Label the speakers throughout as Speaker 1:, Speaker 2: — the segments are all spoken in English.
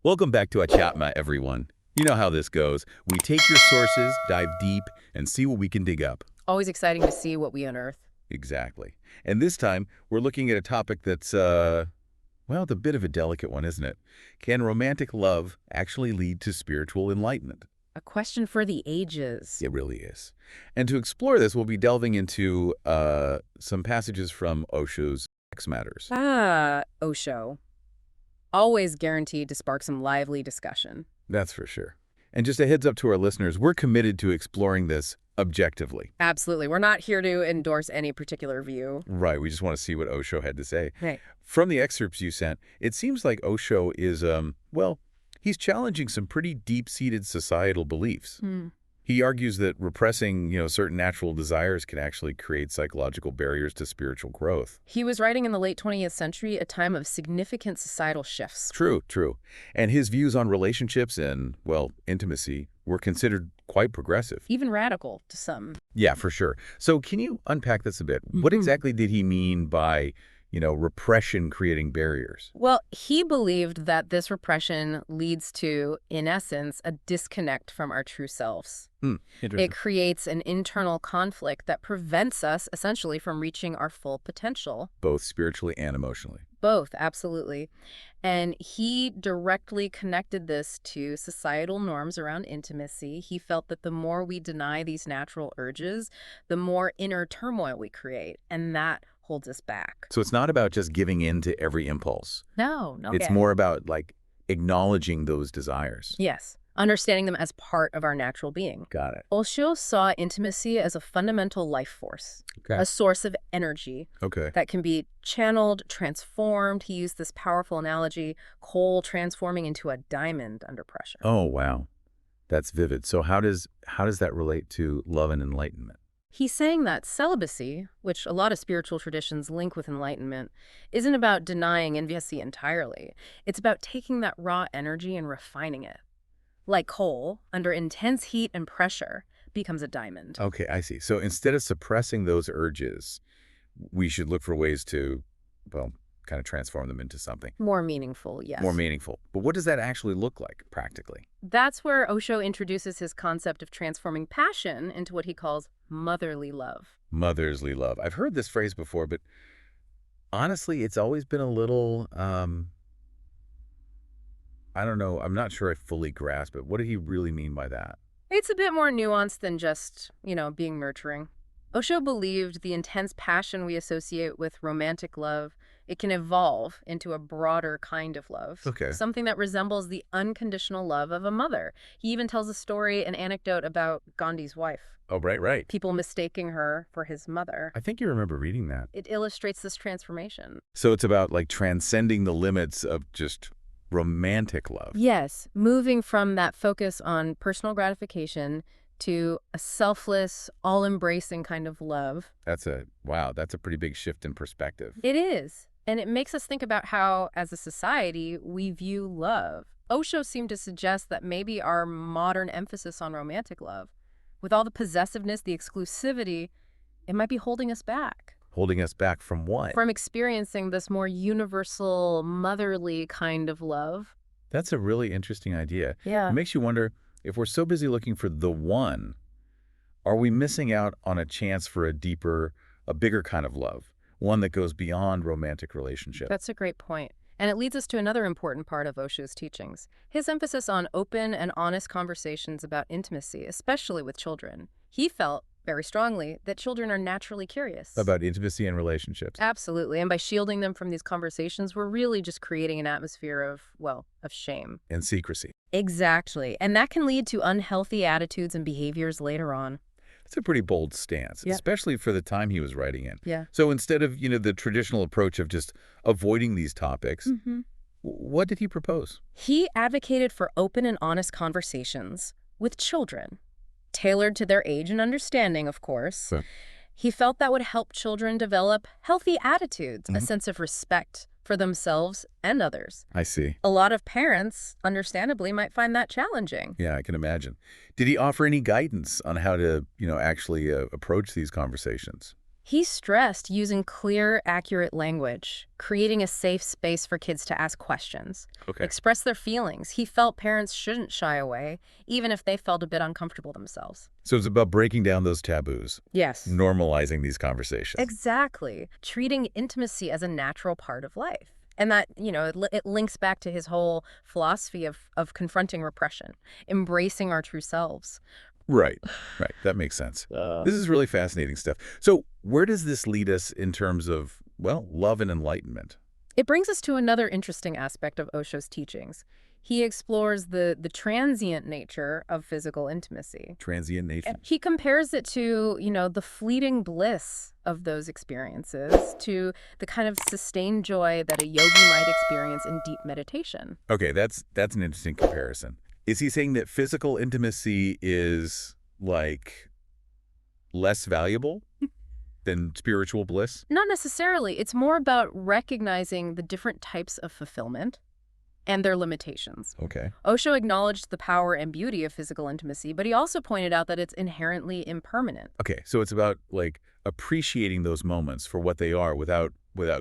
Speaker 1: Welcome back to Achatma, everyone. You know how this goes. We take your sources, dive deep, and see what we can dig up.
Speaker 2: Always exciting to see what we unearth.
Speaker 1: Exactly. And this time, we're looking at a topic that's, well, it's a bit of a delicate one, isn't it? Can romantic love actually lead to spiritual enlightenment?
Speaker 2: A question for the ages.
Speaker 1: It really is. And to explore this, we'll be delving into some passages from Osho's Sex Matters.
Speaker 2: Osho. Always guaranteed to spark some lively discussion.
Speaker 1: That's for sure. And just a heads up to our listeners, we're committed to exploring this objectively.
Speaker 2: Absolutely. We're not here to endorse any particular view.
Speaker 1: Right. We just want to see what Osho had to say.
Speaker 2: Right.
Speaker 1: From the excerpts you sent, it seems like Osho is, well, he's challenging some pretty deep-seated societal beliefs. He argues that repressing, certain natural desires can actually create psychological barriers to spiritual growth.
Speaker 2: He was writing in the late 20th century, a time of significant societal shifts.
Speaker 1: True, true. And his views on relationships and, well, intimacy were considered quite progressive.
Speaker 2: Even radical to some.
Speaker 1: Yeah, for sure. So can you unpack this a bit? What exactly did he mean by, repression creating barriers?
Speaker 2: Well, he believed that this repression leads to, in essence, a disconnect from our true selves.
Speaker 1: Interesting.
Speaker 2: It creates an internal conflict that prevents us, essentially, from reaching our full potential.
Speaker 1: Both spiritually and emotionally.
Speaker 2: Both, absolutely. And he directly connected this to societal norms around intimacy. He felt that the more we deny these natural urges, the more inner turmoil we create, and that holds us back.
Speaker 1: So it's not about just giving in to every impulse.
Speaker 2: No.
Speaker 1: It's more about, acknowledging those desires.
Speaker 2: Yes. Understanding them as part of our natural being.
Speaker 1: Got it.
Speaker 2: Osho saw intimacy as a fundamental life force,
Speaker 1: Okay.
Speaker 2: a source of energy
Speaker 1: Okay.
Speaker 2: that can be channeled, transformed. He used this powerful analogy, coal transforming into a diamond under pressure.
Speaker 1: Oh, wow. That's vivid. So how does that relate to love and enlightenment?
Speaker 2: He's saying that celibacy, which a lot of spiritual traditions link with enlightenment, isn't about denying intimacy entirely. It's about taking that raw energy and refining it. Like coal, under intense heat and pressure, becomes a diamond.
Speaker 1: Okay, I see. So instead of suppressing those urges, we should look for ways to, well, kind of transform them into something
Speaker 2: More meaningful, yes.
Speaker 1: more meaningful. But what does that actually look like practically?
Speaker 2: That's where Osho introduces his concept of transforming passion into what he calls motherly love.
Speaker 1: Motherly love. I've heard this phrase before, but honestly, it's always been a little, I don't know. I'm not sure I fully grasp it. What did he really mean by that?
Speaker 2: It's a bit more nuanced than just, being nurturing. Osho believed the intense passion we associate with romantic love, it can evolve into a broader kind of love.
Speaker 1: Okay.
Speaker 2: Something that resembles the unconditional love of a mother. He even tells a story, an anecdote about Gandhi's wife.
Speaker 1: Oh, right.
Speaker 2: People mistaking her for his mother.
Speaker 1: I think you remember reading that.
Speaker 2: It illustrates this transformation.
Speaker 1: So it's about transcending the limits of just romantic love.
Speaker 2: Yes, moving from that focus on personal gratification to a selfless, all-embracing kind of love.
Speaker 1: That's a pretty big shift in perspective.
Speaker 2: It is. And it makes us think about how, as a society, we view love. Osho seemed to suggest that maybe our modern emphasis on romantic love, with all the possessiveness, the exclusivity, it might be holding us back.
Speaker 1: Holding us back from what?
Speaker 2: From experiencing this more universal, motherly kind of love.
Speaker 1: That's a really interesting idea.
Speaker 2: Yeah.
Speaker 1: It makes you wonder, if we're so busy looking for the one, are we missing out on a chance for a deeper, a bigger kind of love? One that goes beyond romantic relationship.
Speaker 2: That's a great point. And it leads us to another important part of Osho's teachings, his emphasis on open and honest conversations about intimacy, especially with children. He felt very strongly that children are naturally curious.
Speaker 1: About intimacy and relationships.
Speaker 2: Absolutely. And by shielding them from these conversations, we're really just creating an atmosphere of shame.
Speaker 1: And secrecy.
Speaker 2: Exactly. And that can lead to unhealthy attitudes and behaviors later on.
Speaker 1: It's a pretty bold stance,
Speaker 2: Yep.
Speaker 1: especially for the time he was writing in.
Speaker 2: Yeah.
Speaker 1: So instead of, the traditional approach of just avoiding these topics, what did he propose?
Speaker 2: He advocated for open and honest conversations with children, tailored to their age and understanding, of course.
Speaker 1: Sure.
Speaker 2: He felt that would help children develop healthy attitudes, a sense of respect for themselves and others.
Speaker 1: I see.
Speaker 2: A lot of parents, understandably, might find that challenging.
Speaker 1: Yeah, I can imagine. Did he offer any guidance on how to, actually approach these conversations?
Speaker 2: He stressed using clear, accurate language, creating a safe space for kids to ask questions,
Speaker 1: Okay.
Speaker 2: express their feelings. He felt parents shouldn't shy away, even if they felt a bit uncomfortable themselves.
Speaker 1: So it's about breaking down those taboos,
Speaker 2: Yes.
Speaker 1: normalizing these conversations.
Speaker 2: Exactly. Treating intimacy as a natural part of life. And that, it links back to his whole philosophy of confronting repression, embracing our true selves.
Speaker 1: Right, right. That makes sense. This is really fascinating stuff. So where does this lead us in terms of, well, love and enlightenment?
Speaker 2: It brings us to another interesting aspect of Osho's teachings. He explores the transient nature of physical intimacy.
Speaker 1: Transient nature.
Speaker 2: And he compares it to, the fleeting bliss of those experiences, to the kind of sustained joy that a yogi might experience in deep meditation.
Speaker 1: Okay, that's an interesting comparison. Is he saying that physical intimacy is, like, less valuable than spiritual bliss?
Speaker 2: Not necessarily. It's more about recognizing the different types of fulfillment and their limitations.
Speaker 1: Okay.
Speaker 2: Osho acknowledged the power and beauty of physical intimacy, but he also pointed out that it's inherently impermanent.
Speaker 1: Okay, so it's about, like, appreciating those moments for what they are without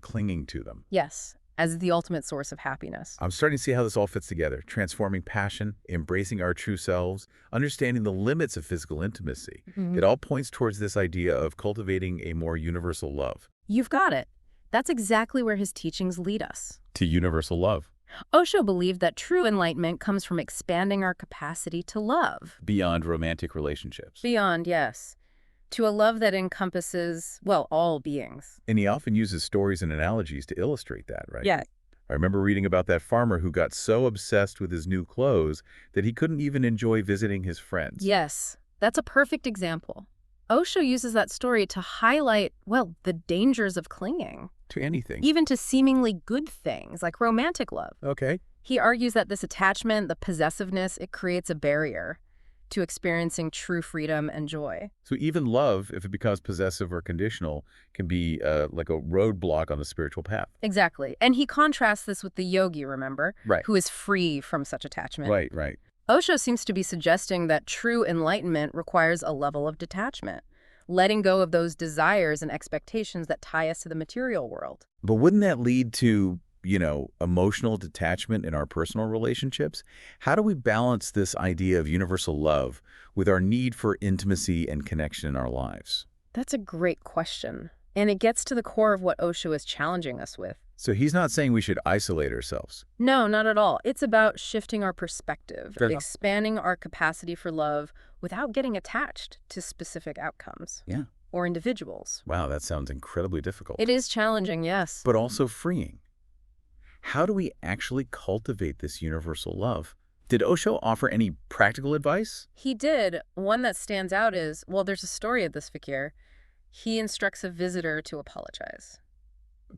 Speaker 1: clinging to them.
Speaker 2: Yes, as the ultimate source of happiness.
Speaker 1: I'm starting to see how this all fits together. Transforming passion, embracing our true selves, understanding the limits of physical intimacy. It all points towards this idea of cultivating a more universal love.
Speaker 2: You've got it. That's exactly where his teachings lead us.
Speaker 1: To universal love.
Speaker 2: Osho believed that true enlightenment comes from expanding our capacity to love.
Speaker 1: Beyond romantic relationships.
Speaker 2: Beyond, yes. To a love that encompasses, well, all beings.
Speaker 1: And he often uses stories and analogies to illustrate that, right?
Speaker 2: Yeah.
Speaker 1: I remember reading about that farmer who got so obsessed with his new clothes that he couldn't even enjoy visiting his friends.
Speaker 2: Yes, that's a perfect example. Osho uses that story to highlight, well, the dangers of clinging.
Speaker 1: To anything.
Speaker 2: Even to seemingly good things, like romantic love.
Speaker 1: Okay.
Speaker 2: He argues that this attachment, the possessiveness, it creates a barrier to experiencing true freedom and joy.
Speaker 1: So even love, if it becomes possessive or conditional, can be like a roadblock on the spiritual path.
Speaker 2: Exactly. And he contrasts this with the yogi, remember?
Speaker 1: Right.
Speaker 2: Who is free from such attachment.
Speaker 1: Right, right.
Speaker 2: Osho seems to be suggesting that true enlightenment requires a level of detachment, letting go of those desires and expectations that tie us to the material world.
Speaker 1: But wouldn't that lead to, emotional detachment in our personal relationships? How do we balance this idea of universal love with our need for intimacy and connection in our lives?
Speaker 2: That's a great question. And it gets to the core of what Osho is challenging us with.
Speaker 1: So he's not saying we should isolate ourselves.
Speaker 2: No, not at all. It's about shifting our perspective,
Speaker 1: Fair enough.
Speaker 2: expanding our capacity for love without getting attached to specific outcomes.
Speaker 1: Yeah.
Speaker 2: Or individuals.
Speaker 1: Wow, that sounds incredibly difficult.
Speaker 2: It is challenging, yes.
Speaker 1: But also freeing. How do we actually cultivate this universal love? Did Osho offer any practical advice?
Speaker 2: He did. One that stands out is, well, there's a story of this fakir. He instructs a visitor to apologize.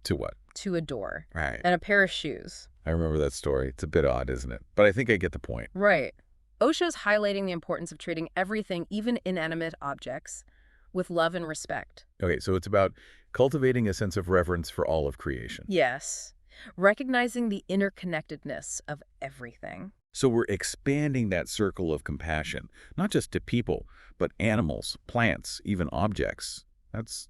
Speaker 1: To what?
Speaker 2: To a door.
Speaker 1: Right.
Speaker 2: And a pair of shoes.
Speaker 1: I remember that story. It's a bit odd, isn't it? But I think I get the point.
Speaker 2: Right. Osho's highlighting the importance of treating everything, even inanimate objects, with love and respect.
Speaker 1: Okay, so it's about cultivating a sense of reverence for all of creation.
Speaker 2: Yes. Recognizing the interconnectedness of everything.
Speaker 1: So we're expanding that circle of compassion, not just to people, but animals, plants, even objects. That's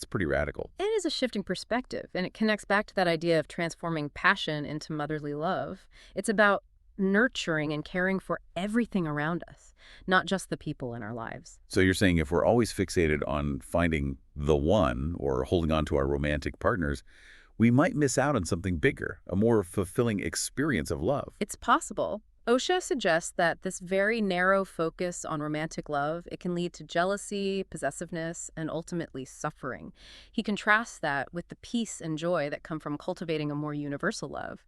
Speaker 1: pretty radical.
Speaker 2: It is a shifting perspective, and it connects back to that idea of transforming passion into motherly love. It's about nurturing and caring for everything around us, not just the people in our lives.
Speaker 1: So you're saying if we're always fixated on finding the one or holding on to our romantic partners, we might miss out on something bigger, a more fulfilling experience of love.
Speaker 2: It's possible. Osho suggests that this very narrow focus on romantic love, it can lead to jealousy, possessiveness, and ultimately suffering. He contrasts that with the peace and joy that come from cultivating a more universal love,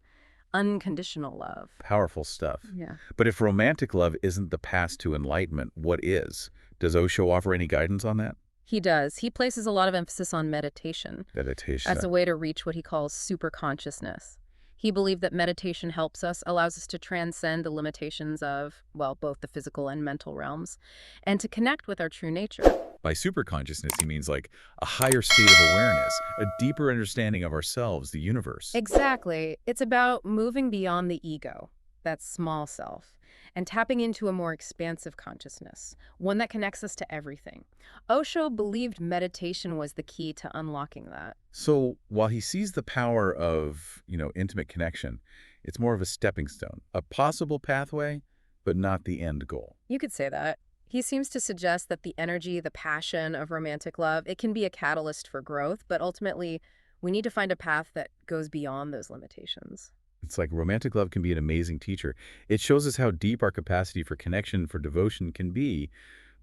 Speaker 2: unconditional love.
Speaker 1: Powerful stuff.
Speaker 2: Yeah.
Speaker 1: But if romantic love isn't the path to enlightenment, what is? Does Osho offer any guidance on that?
Speaker 2: He does. He places a lot of emphasis on meditation.
Speaker 1: Meditation.
Speaker 2: As a way to reach what he calls superconsciousness. He believed that meditation helps us, allows us to transcend the limitations of, well, both the physical and mental realms, and to connect with our true nature.
Speaker 1: By superconsciousness, he means like a higher state of awareness, a deeper understanding of ourselves, the universe.
Speaker 2: Exactly. It's about moving beyond the ego, that small self, and tapping into a more expansive consciousness, one that connects us to everything. Osho believed meditation was the key to unlocking that.
Speaker 1: So while he sees the power of, intimate connection, it's more of a stepping stone, a possible pathway, but not the end goal.
Speaker 2: You could say that. He seems to suggest that the energy, the passion of romantic love, it can be a catalyst for growth, but ultimately, we need to find a path that goes beyond those limitations.
Speaker 1: It's like romantic love can be an amazing teacher. It shows us how deep our capacity for connection, for devotion can be,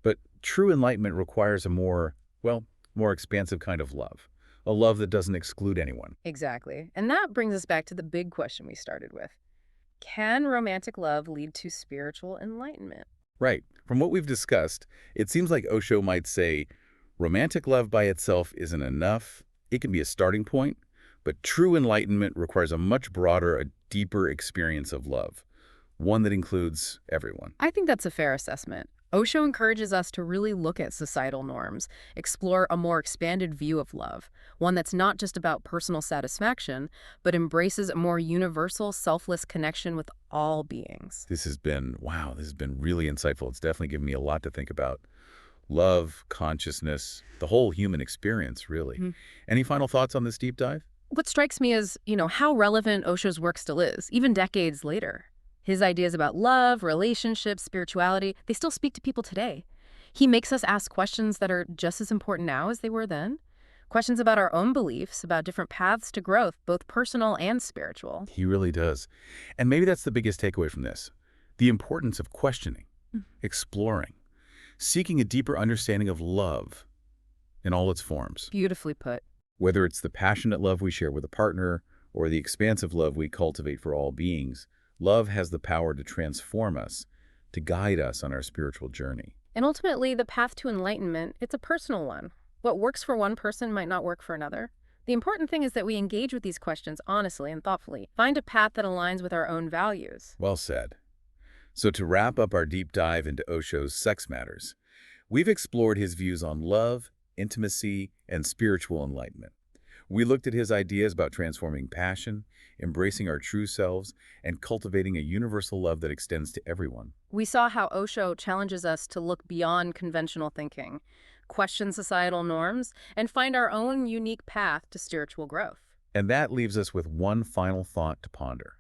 Speaker 1: but true enlightenment requires a more expansive kind of love, a love that doesn't exclude anyone.
Speaker 2: Exactly. And that brings us back to the big question we started with. Can romantic love lead to spiritual enlightenment?
Speaker 1: Right. From what we've discussed, it seems like Osho might say, romantic love by itself isn't enough. It can be a starting point, but true enlightenment requires a much broader, a deeper experience of love, one that includes everyone.
Speaker 2: I think that's a fair assessment. Osho encourages us to really look at societal norms, explore a more expanded view of love, one that's not just about personal satisfaction, but embraces a more universal, selfless connection with all beings.
Speaker 1: This has been really insightful. It's definitely given me a lot to think about. Love, consciousness, the whole human experience, really.
Speaker 2: Mhm.
Speaker 1: Any final thoughts on this deep dive?
Speaker 2: What strikes me is, how relevant Osho's work still is, even decades later. His ideas about love, relationships, spirituality, they still speak to people today. He makes us ask questions that are just as important now as they were then. Questions about our own beliefs, about different paths to growth, both personal and spiritual.
Speaker 1: He really does. And maybe that's the biggest takeaway from this. The importance of questioning, exploring, seeking a deeper understanding of love in all its forms.
Speaker 2: Beautifully put.
Speaker 1: Whether it's the passionate love we share with a partner or the expansive love we cultivate for all beings, love has the power to transform us, to guide us on our spiritual journey.
Speaker 2: And ultimately, the path to enlightenment, it's a personal one. What works for one person might not work for another. The important thing is that we engage with these questions honestly and thoughtfully. Find a path that aligns with our own values.
Speaker 1: Well said. So to wrap up our deep dive into Osho's sex matters, we've explored his views on love, intimacy, and spiritual enlightenment. We looked at his ideas about transforming passion, embracing our true selves, and cultivating a universal love that extends to everyone.
Speaker 2: We saw how Osho challenges us to look beyond conventional thinking, question societal norms, and find our own unique path to spiritual growth.
Speaker 1: And that leaves us with one final thought to ponder.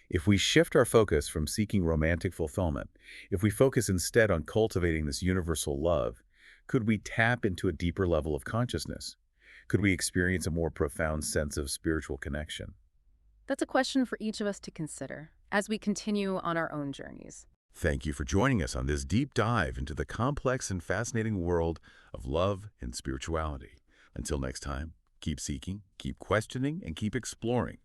Speaker 1: If we shift our focus from seeking romantic fulfillment, if we focus instead on cultivating this universal love, could we tap into a deeper level of consciousness? Could we experience a more profound sense of spiritual connection?
Speaker 2: That's a question for each of us to consider as we continue on our own journeys.
Speaker 1: Thank you for joining us on this deep dive into the complex and fascinating world of love and spirituality. Until next time, keep seeking, keep questioning, and keep exploring.